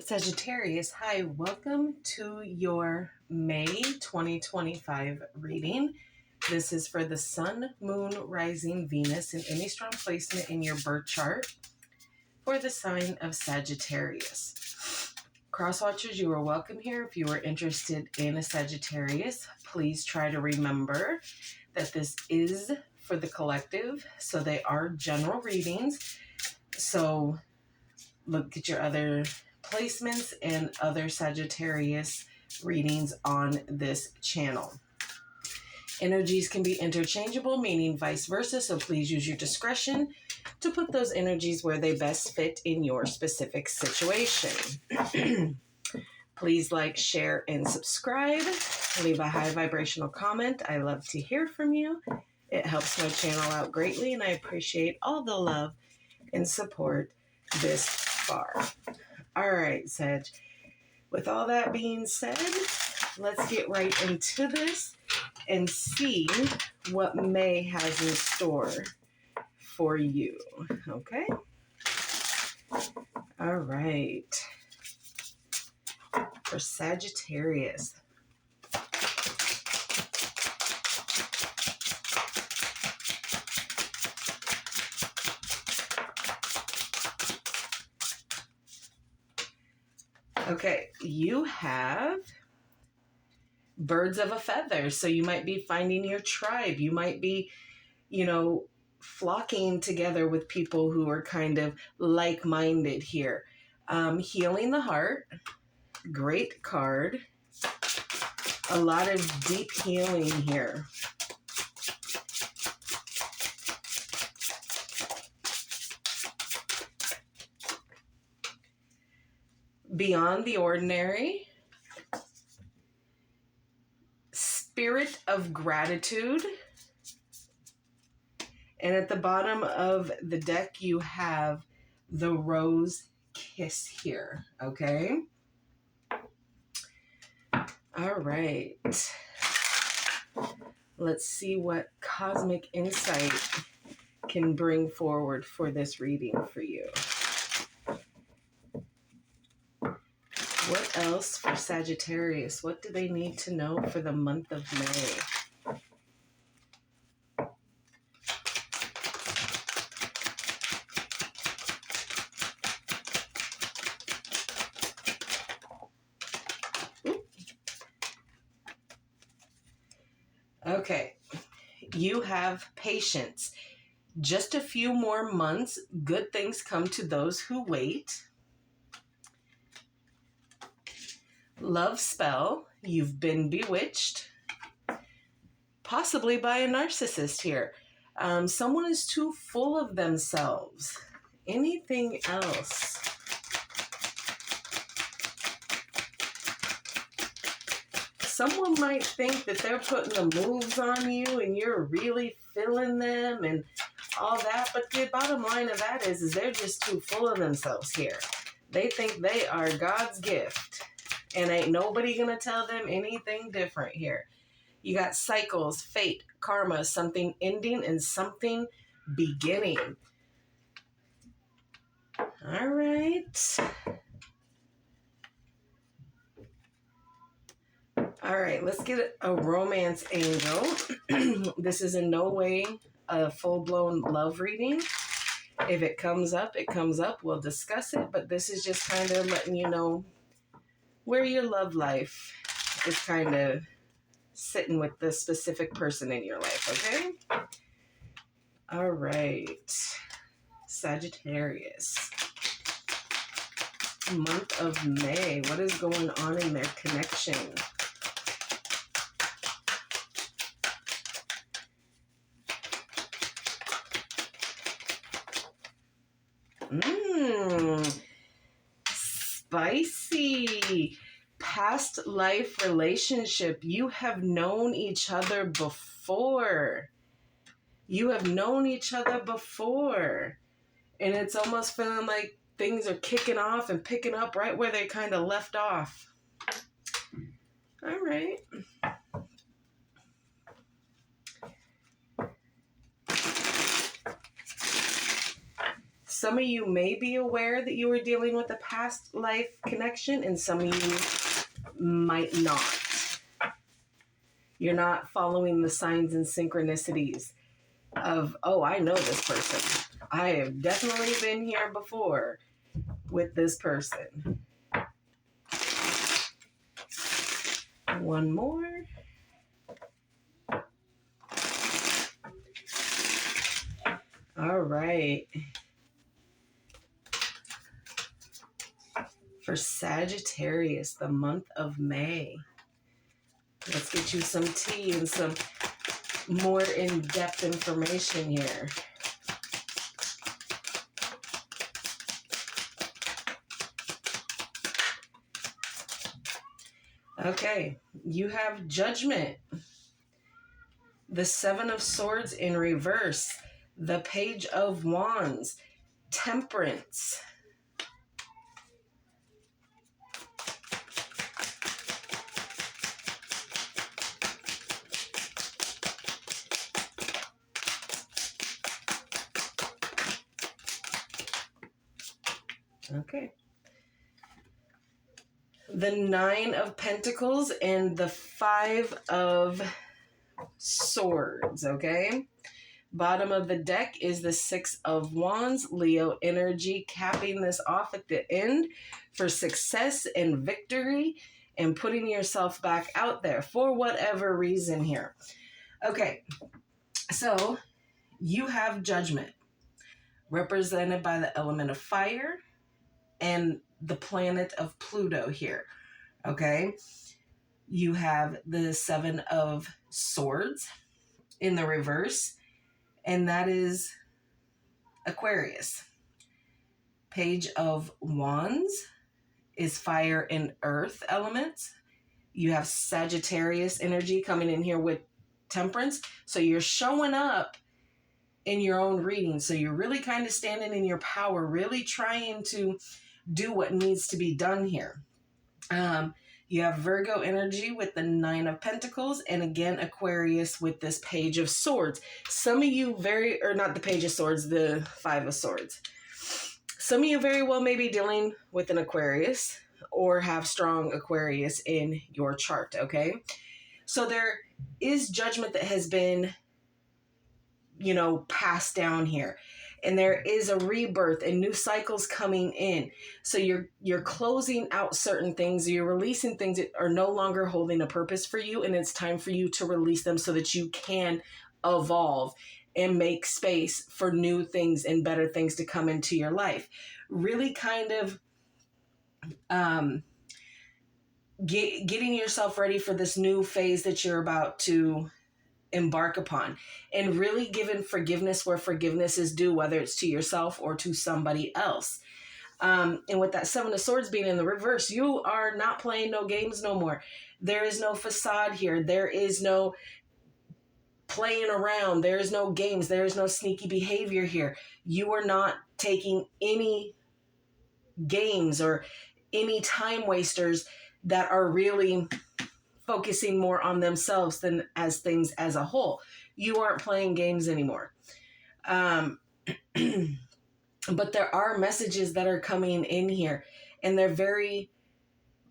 Sagittarius, hi, welcome to your May 2025 reading. This is for the Sun, Moon, Rising, Venus, and any strong placement in your birth chart for the sign of Sagittarius. Crosswatchers, you are welcome here. If you are interested in a Sagittarius, please try to remember that this is for the collective, so they are general readings. So look at your other placements and other Sagittarius readings on this channel. Energies can be interchangeable, meaning vice versa, so please use your discretion to put those energies where they best fit in your specific situation. Please like, share, and subscribe. Leave a high vibrational comment. I love to hear from you. It helps my channel out greatly, and I appreciate all the love and support this far. All right, Sag. With all that being said, let's get right into this and see what May has in store for you. Okay? All right. For Sagittarius. Okay, you have birds of a feather. So you might be finding your tribe. You might be, flocking together with people who are kind of like-minded here. Healing the heart, great card. A lot of deep healing here. Beyond the ordinary. Spirit of gratitude. And at the bottom of the deck, you have the rose kiss here, okay? All right. Let's see what cosmic insight can bring forward for this reading for you. What else for Sagittarius? What do they need to know for the month of May? Okay, you have patience. Just a few more months. Good things come to those who wait. Love spell. You've been bewitched. Possibly by a narcissist here. Someone is too full of themselves. Anything else? Someone might think that they're putting the moves on you and you're really feeling them and all that. But the bottom line of that is they're just too full of themselves here. They think they are God's gift. And ain't nobody going to tell them anything different here. You got cycles, fate, karma, something ending and something beginning. All right. All right, let's get a romance angel. This is in no way a full-blown love reading. If it comes up, it comes up. We'll discuss it. But this is just kind of letting you know where your love life is kind of sitting with the specific person in your life, okay? All right. Sagittarius. Month of May. What is going on in their connection? Spicy. Past life relationship. You have known each other before. You have known each other before. And it's almost feeling like things are kicking off and picking up right where they kind of left off. All right. Some of you may be aware that you were dealing with a past life connection, and some of you might not. You're not following the signs and synchronicities of, oh, I know this person. I have definitely been here before with this person. One more. All right. For Sagittarius, the month of May. Let's get you some tea and some more in-depth information here. Okay, you have Judgment, the Seven of Swords in reverse, the Page of Wands, Temperance. Okay. The Nine of Pentacles and the Five of Swords, okay? Bottom of the deck is the Six of Wands, Leo energy, capping this off at the end for success and victory and putting yourself back out there for whatever reason here. Okay, so you have Judgment, represented by the element of fire and the planet of Pluto here, okay? You have the Seven of Swords in the reverse, and that is Aquarius. Page of Wands is fire and earth elements. You have Sagittarius energy coming in here with Temperance. So you're showing up in your own reading. So you're really kind of standing in your power, really trying to do what needs to be done here. You have Virgo energy with the Nine of Pentacles, and again, Aquarius with this Page of Swords. Some of you not the Page of Swords, the Five of Swords. Some of you very well may be dealing with an Aquarius or have strong Aquarius in your chart, okay? So there is judgment that has been, passed down here. And there is a rebirth and new cycles coming in. So you're closing out certain things. You're releasing things that are no longer holding a purpose for you. And it's time for you to release them so that you can evolve and make space for new things and better things to come into your life. Really kind of getting yourself ready for this new phase that you're about to embark upon, and really giving forgiveness where forgiveness is due, whether it's to yourself or to somebody else. And with that Seven of Swords being in the reverse, you are not playing no games no more. There is no facade here. There is no playing around. There is no games. There is no sneaky behavior here. You are not taking any games or any time wasters that are really focusing more on themselves than as things as a whole. You aren't playing games anymore. But there are messages that are coming in here, and they're very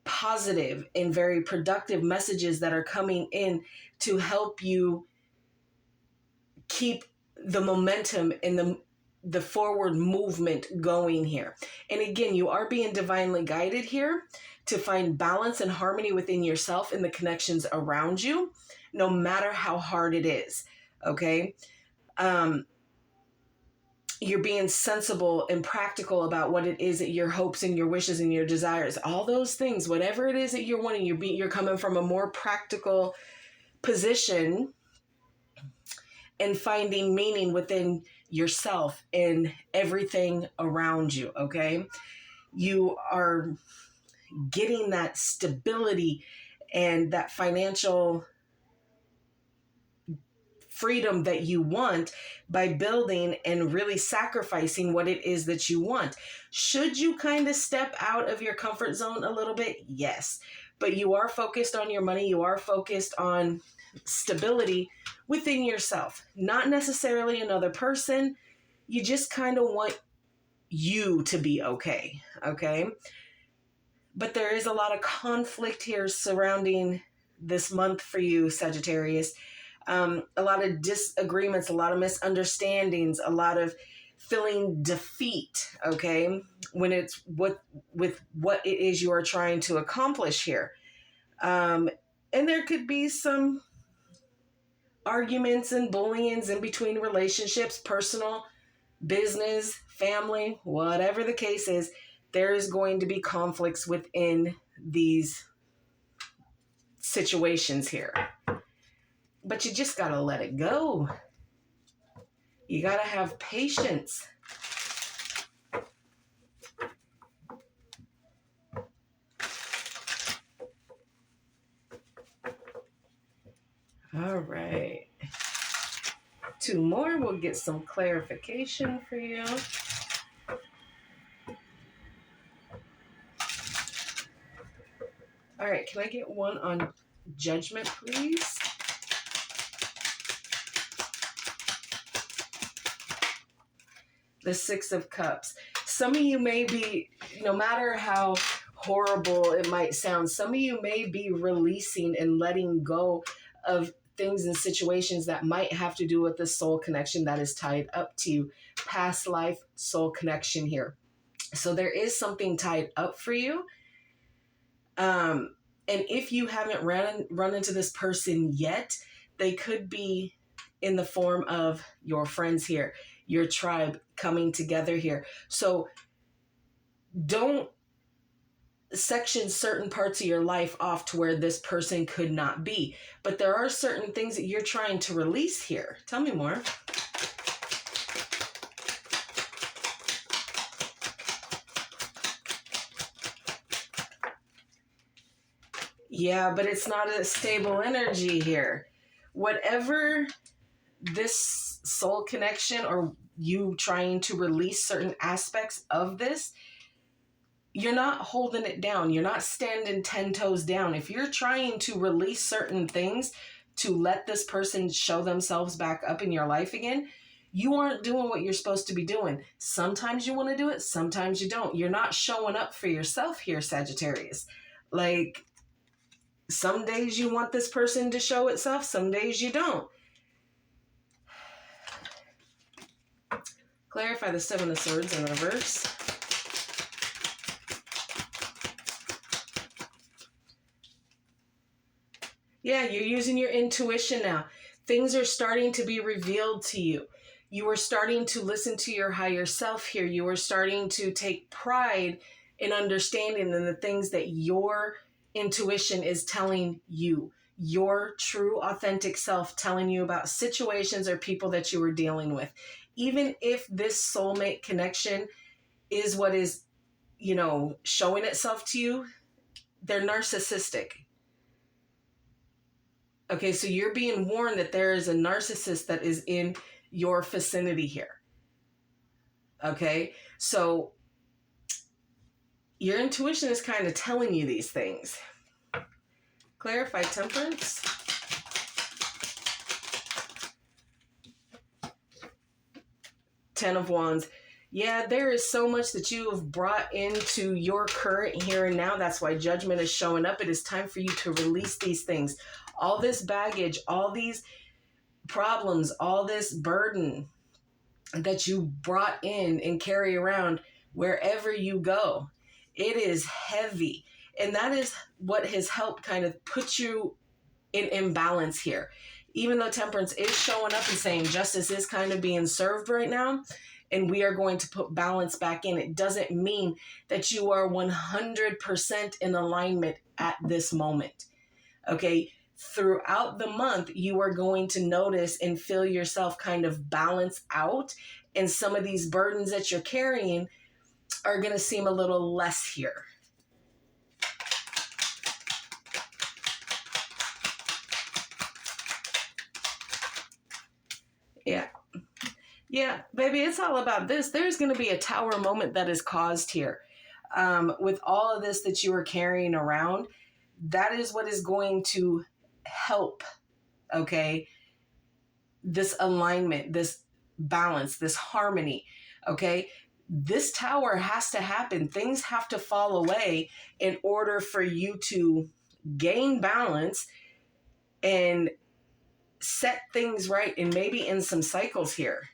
positive and very productive messages that are coming in to help you keep the momentum and the forward movement going here. And again, you are being divinely guided here to find balance and harmony within yourself and the connections around you, no matter how hard it is. Okay. You're being sensible and practical about what it is that your hopes and your wishes and your desires, all those things, whatever it is that you're wanting, you're coming from a more practical position and finding meaning within yourself and everything around you. Okay. You are getting that stability and that financial freedom that you want by building and really sacrificing what it is that you want. Should you kind of step out of your comfort zone a little bit? Yes. But you are focused on your money. You are focused on stability within yourself, not necessarily another person. You just kind of want you to be okay. Okay. But there is a lot of conflict here surrounding this month for you, Sagittarius. A lot of disagreements, a lot of misunderstandings, a lot of feeling defeat, okay, when it's with what it is you are trying to accomplish here. And there could be some arguments and bullyings in between relationships, personal, business, family, whatever the case is. There is going to be conflicts within these situations here. But you just got to let it go. You got to have patience. All right. 2 more. We'll get some clarification for you. All right. Can I get one on Judgment, please? The 6 of Cups. Some of you may be, no matter how horrible it might sound, some of you may be releasing and letting go of things and situations that might have to do with the soul connection that is tied up to you. Past life soul connection here. So there is something tied up for you. And if you haven't run into this person yet, they could be in the form of your friends here, your tribe coming together here. So don't section certain parts of your life off to where this person could not be. But there are certain things that you're trying to release here. Tell me more. Yeah, but it's not a stable energy here. Whatever this soul connection or you trying to release certain aspects of this, you're not holding it down. You're not standing 10 toes down. If you're trying to release certain things to let this person show themselves back up in your life again, you aren't doing what you're supposed to be doing. Sometimes you want to do it, sometimes you don't. You're not showing up for yourself here, Sagittarius. Like, some days you want this person to show itself, some days you don't. Clarify the 7 of Swords in reverse. Yeah, you're using your intuition now. Things are starting to be revealed to you. You are starting to listen to your higher self here. You are starting to take pride in understanding in the things that your intuition is telling you. Your true, authentic self telling you about situations or people that you were dealing with. Even if this soulmate connection is what is, showing itself to you, they're narcissistic. Okay, so you're being warned that there is a narcissist that is in your vicinity here. Okay, so your intuition is kind of telling you these things. Clarify Temperance. Ten of Wands. Yeah, there is so much that you have brought into your current here and now. That's why Judgment is showing up. It is time for you to release these things. All this baggage, all these problems, all this burden that you brought in and carry around wherever you go. It is heavy. And that is what has helped kind of put you in imbalance here. Even though Temperance is showing up and saying justice is kind of being served right now, and we are going to put balance back in, it doesn't mean that you are 100% in alignment at this moment. Okay? Throughout the month, you are going to notice and feel yourself kind of balance out, and some of these burdens that you're carrying are going to seem a little less here. Yeah, baby, it's all about this. There's going to be a tower moment that is caused here. With all of this that you are carrying around, that is what is going to help, okay, this alignment, this balance, this harmony, okay? this tower has to happen. Things have to fall away in order for you to gain balance and set things right, and maybe in some cycles here.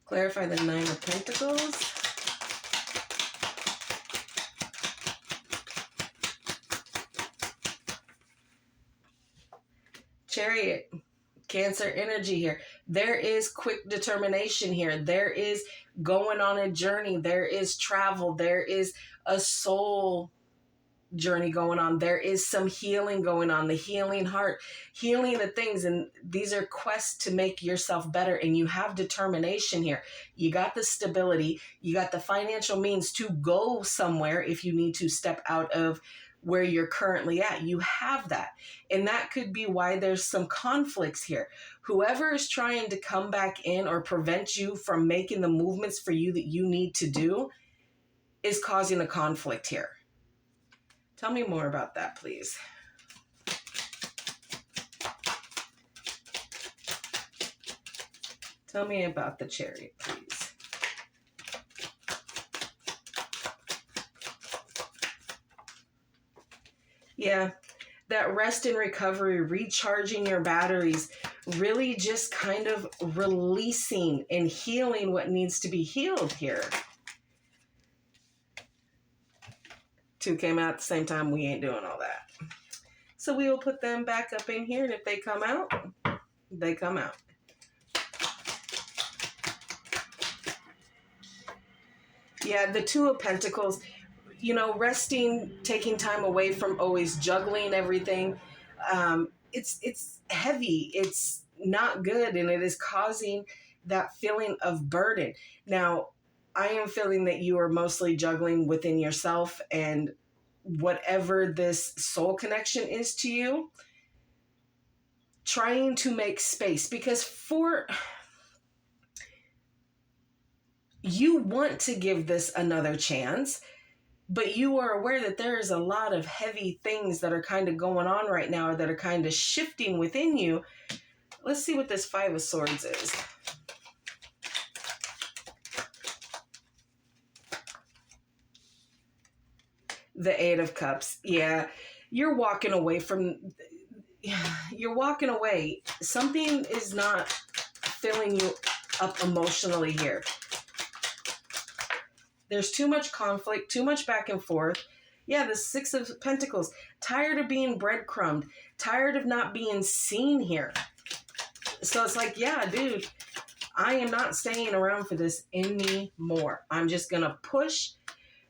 Clarify the Nine of Pentacles. Chariot, Cancer energy here. There is quick determination here. There is going on a journey. There is travel. There is a soul journey going on. There is some healing going on. The healing heart, healing the things. And these are quests to make yourself better. And you have determination here. You got the stability. You got the financial means to go somewhere if you need to step out of where you're currently at. You have that. And that could be why there's some conflicts here. Whoever is trying to come back in or prevent you from making the movements for you that you need to do is causing a conflict here. Tell me more about that, please. Tell me about the Chariot, please. Yeah, that rest and recovery, recharging your batteries, really just kind of releasing and healing what needs to be healed here. Two came out at the same time. We ain't doing all that. So we will put them back up in here, and if they come out, they come out. Yeah, the Two of Pentacles, you know, resting, taking time away from always juggling everything. It's heavy. It's not good, and it is causing that feeling of burden. Now, I am feeling that you are mostly juggling within yourself, and whatever this soul connection is to you, trying to make space, because you want to give this another chance, but you are aware that there is a lot of heavy things that are kind of going on right now, or that are kind of shifting within you. Let's see what this Five of Swords is. The Eight of Cups. Yeah, you're walking away. Something is not filling you up emotionally here. There's too much conflict, too much back and forth. Yeah, the Six of Pentacles. Tired of being breadcrumbed. Tired of not being seen here. So it's like, yeah, dude, I am not staying around for this anymore. I'm just going to push.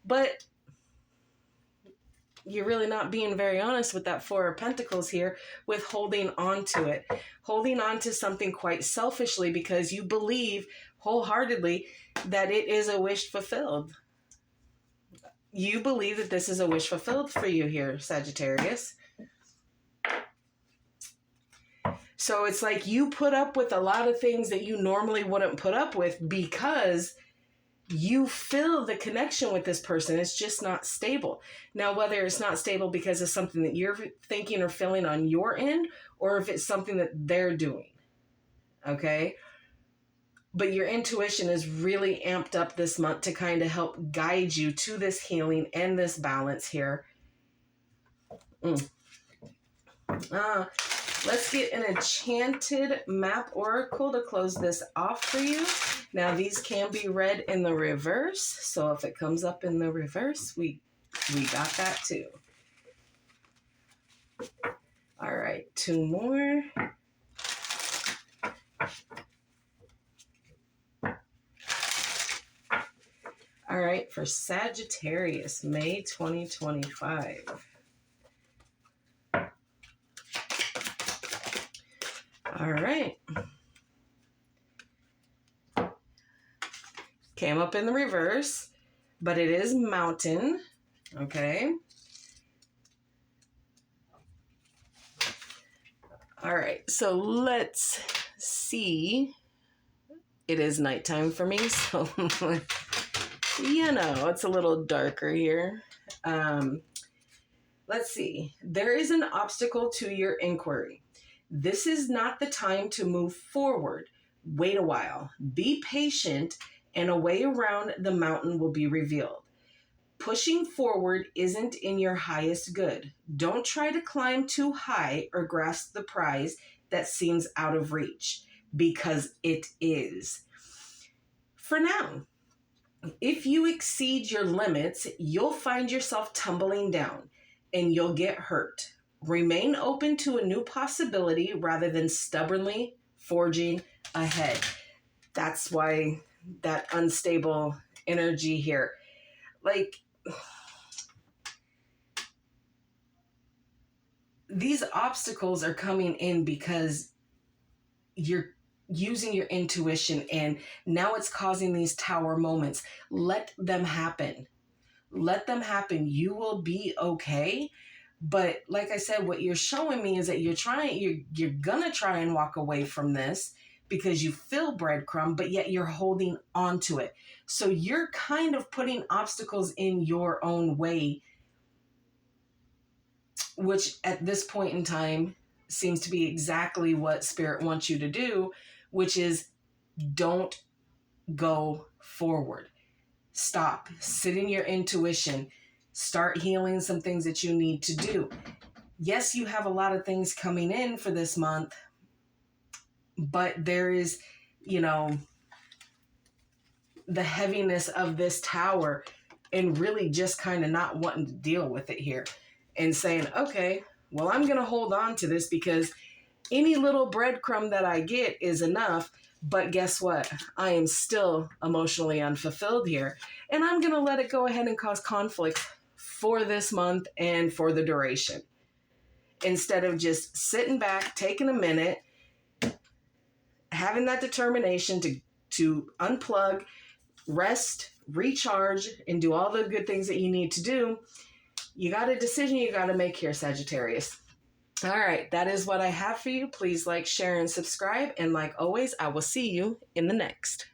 But you're really not being very honest with that Four of Pentacles here, with holding on to it. Holding on to something quite selfishly, because you believe wholeheartedly that it is a wish fulfilled. You believe that this is a wish fulfilled for you here, Sagittarius. So it's like you put up with a lot of things that you normally wouldn't put up with, because you feel the connection with this person. It's just not stable. Now, whether it's not stable because of something that you're thinking or feeling on your end, or if it's something that they're doing, okay? But your intuition is really amped up this month to kind of help guide you to this healing and this balance here. Let's get an enchanted map oracle to close this off for you. Now, these can be read in the reverse. So if it comes up in the reverse, we got that too. All right, two more. All right, for Sagittarius, May 2025. All right. Came up in the reverse, but it is mountain, okay? All right, so let's see. It is nighttime for me, so you know, it's a little darker here. Let's see. There is an obstacle to your inquiry. This is not the time to move forward. Wait a while. Be patient, and a way around the mountain will be revealed. Pushing forward isn't in your highest good. Don't try to climb too high or grasp the prize that seems out of reach, because it is. For now, if you exceed your limits, you'll find yourself tumbling down and you'll get hurt. Remain open to a new possibility rather than stubbornly forging ahead. That's why that unstable energy here. Like, these obstacles are coming in because you're using your intuition, and now it's causing these tower moments. Let them happen. Let them happen. You will be okay. But like I said, what you're showing me is that you're gonna try and walk away from this because you feel breadcrumb, but yet you're holding on to it. So you're kind of putting obstacles in your own way, which at this point in time seems to be exactly what Spirit wants you to do, which is don't go forward. Stop. Sit in your intuition. Start healing some things that you need to do. Yes, you have a lot of things coming in for this month, but there is, the heaviness of this tower and really just kind of not wanting to deal with it here and saying, okay, well, I'm going to hold on to this because any little breadcrumb that I get is enough. But guess what? I am still emotionally unfulfilled here. And I'm going to let it go ahead and cause conflict for this month and for the duration. Instead of just sitting back, taking a minute, having that determination to unplug, rest, recharge, and do all the good things that you need to do, you got a decision you got to make here, Sagittarius. All right, that is what I have for you. Please like, share, and subscribe. And like always, I will see you in the next.